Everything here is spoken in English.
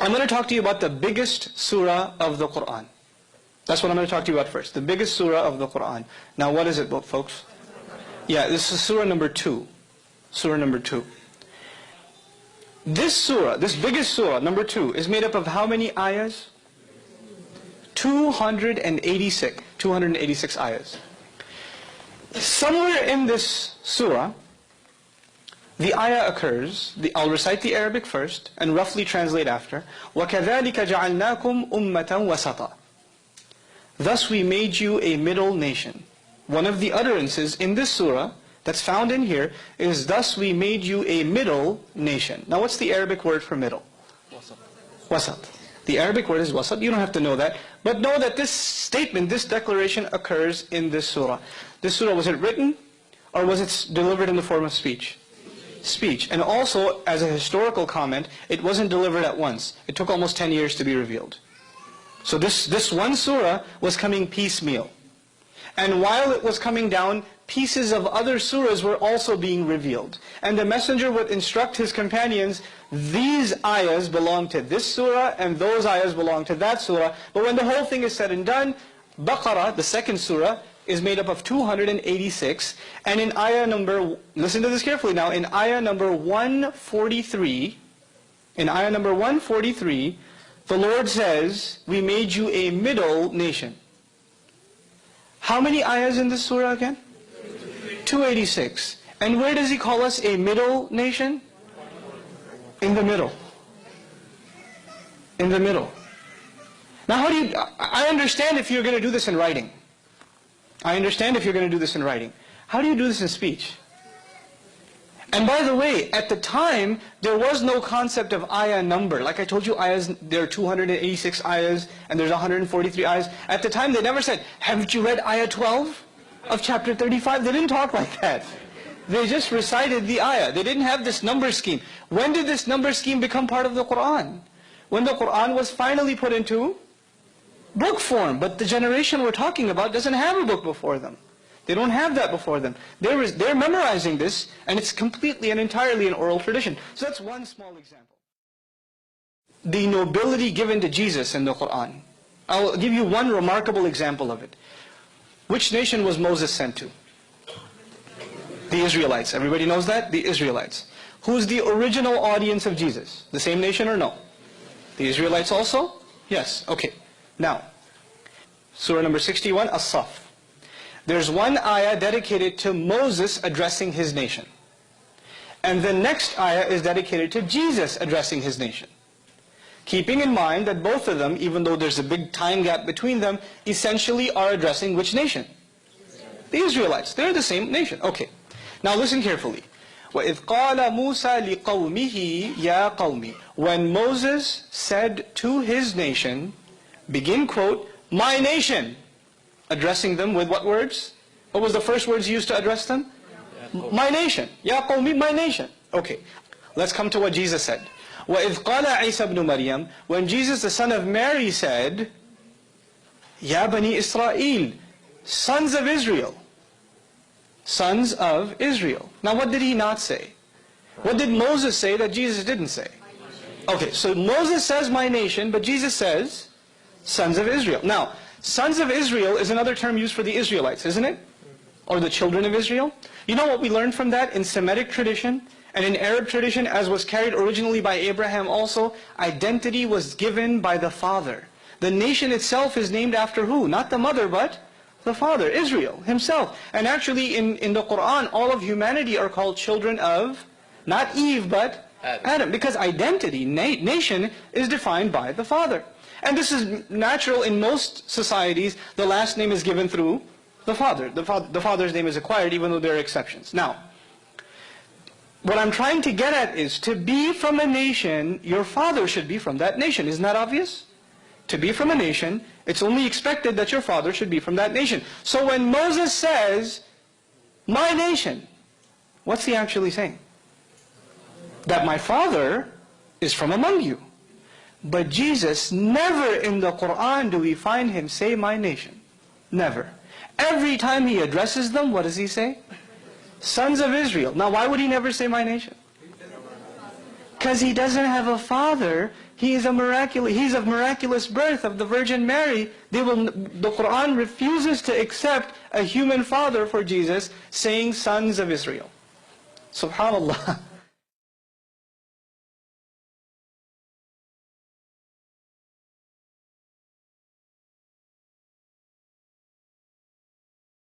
I'm going to talk to you about the biggest surah of the Qur'an. That's what I'm going to talk to you about first. The biggest surah of the Qur'an. Now what is it, folks? Yeah, this is surah number 2. Surah number 2. This surah, this biggest surah, number 2, is made up of how many ayahs? 286. 286 ayahs. Somewhere in this surah, the ayah occurs, I'll recite the Arabic first and roughly translate after. وَكَذَلِكَ جَعَلْنَاكُمْ أُمَّةً وَسَطًا. Thus we made you a middle nation. One of the utterances in this surah that's found in here is, thus we made you a middle nation. Now what's the Arabic word for middle? Wasat. The Arabic word is wasat. You don't have to know that. But know that this statement, this declaration occurs in this surah. This surah, was it written or was it delivered in the form of speech? Speech. And also, as a historical comment, it wasn't delivered at once. It took almost 10 years to be revealed. So this one surah was coming piecemeal. And while it was coming down, pieces of other surahs were also being revealed. And the messenger would instruct his companions, these ayahs belong to this surah and those ayahs belong to that surah. But when the whole thing is said and done, Baqarah, the second surah, is made up of 286. And in ayah number, listen to this carefully now, in ayah number 143, the Lord says, we made you a middle nation. How many ayahs in this surah again? 286. And where does He call us a middle nation? In the middle. In the middle. Now how do you, I understand if you're going to do this in writing. I understand if you're going to do this in writing. How do you do this in speech? And by the way, at the time, there was no concept of ayah number. Like I told you, ayahs, there are 286 ayahs, and there's 143 ayahs. At the time, they never said, haven't you read ayah 12 of chapter 35? They didn't talk like that. They just recited the ayah. They didn't have this number scheme. When did this number scheme become part of the Qur'an? When the Qur'an was finally put into book form. But the generation we're talking about doesn't have a book before them. They don't have that before them. They're memorizing this, and it's completely and entirely an oral tradition. So that's one small example. The nobility given to Jesus in the Qur'an. I'll give you one remarkable example of it. Which nation was Moses sent to? The Israelites. Everybody knows that? The Israelites. Who's the original audience of Jesus? The same nation or no? The Israelites also? Yes. Okay. Now, surah number 61, As-Saf. There's one ayah dedicated to Moses addressing his nation. And the next ayah is dedicated to Jesus addressing his nation. Keeping in mind that both of them, even though there's a big time gap between them, essentially are addressing which nation? The Israelites. They're the same nation. Okay. Now listen carefully. وَإِذْ قَالَ مُوسَى لِقَوْمِهِ يَا قَوْمِ. When Moses said to his nation, begin quote, my nation. Addressing them with what words? What was the first words used to address them? My nation. Ya qawmi, my nation. Okay. Let's come to what Jesus said. وَإِذْ قَالَ عِيسَى ibn Maryam. When Jesus, the son of Mary, said, Ya Bani Israel, sons of Israel. Sons of Israel. Now what did he not say? What did Moses say that Jesus didn't say? Okay, so Moses says my nation, but Jesus says sons of Israel. Now, sons of Israel is another term used for the Israelites, isn't it? Or the children of Israel. You know what we learned from that? In Semitic tradition and in Arab tradition, as was carried originally by Abraham also, identity was given by the father. The nation itself is named after who? Not the mother, but the father, Israel himself. And actually in the Qur'an, all of humanity are called children of, not Eve, but Adam. Because identity, nation, is defined by the father. And this is natural in most societies. The last name is given through the father. The father's name is acquired, even though there are exceptions. Now, what I'm trying to get at is, to be from a nation, your father should be from that nation. Isn't that obvious? To be from a nation, it's only expected that your father should be from that nation. So when Moses says, my nation, what's he actually saying? That my father is from among you. But Jesus, never in the Qur'an do we find him say, my nation. Never. Every time he addresses them, what does he say? Sons of Israel. Now why would he never say my nation? Because he doesn't have a father. He's of miraculous birth of the Virgin Mary. The Quran refuses to accept a human father for Jesus, saying sons of Israel. Subhanallah.